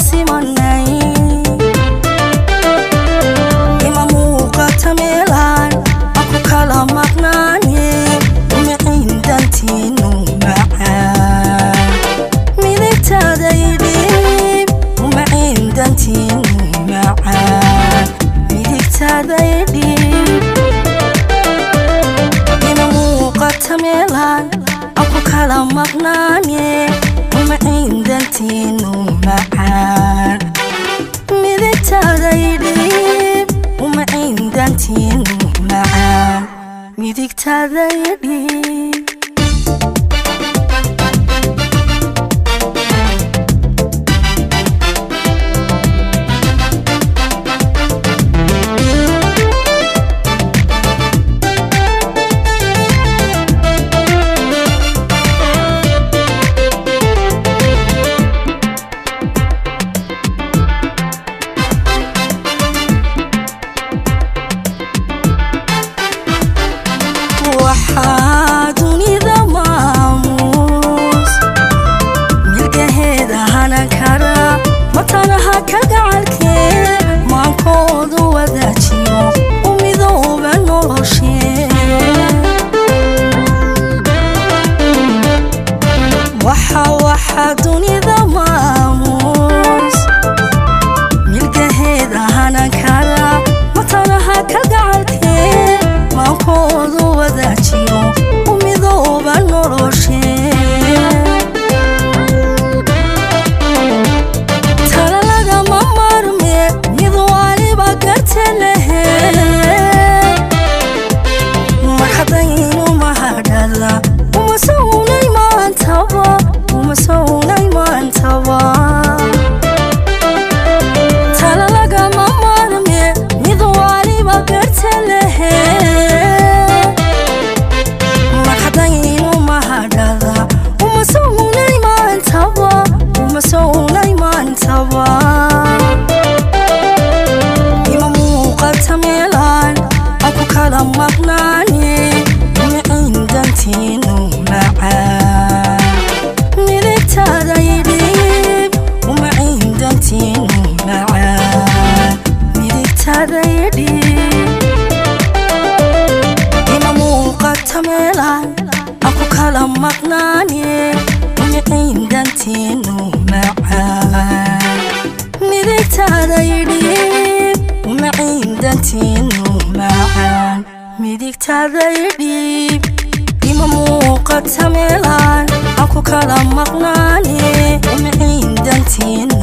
simanay ima muuqata meelaan aku kala maqnaane miciin danteenu macaan midigtaada idhiib miciin danteenu macaan midigtaada idhiib ima muuqata meelaan aku kala maqnaane miciin danteenu macaan midigtaada idhiib miciin danteenu macaan midigtaada idhiib waxaa dunida maamuus milgaheeda hanan kara matanaha ka gacalkee maankoodu wadaajiyo u midooba noloshee waxaa dunida maamuus milgaheeda hanan kara matanaha ka gacalkee maankoodu wadaajiyo u midooba noloshee tala lagama marme mid waliba garta lehe marxadaynu mahadhala uma sownay maantaba tala lagama marme mid waliba garta lehe ima muuqata meelaan aku kala maqnaane miciin danteenu macaan midigtaada idhiib miciin danteenu macaan midigtaada idhiib ima muuqata meelaan aku kala maqnaane miciin danteenu macaan midigtaada idhiib miciin danteenu macaan midigtaada idhiib ima muuqata meelaan aku kala maqnaane miciin danteenu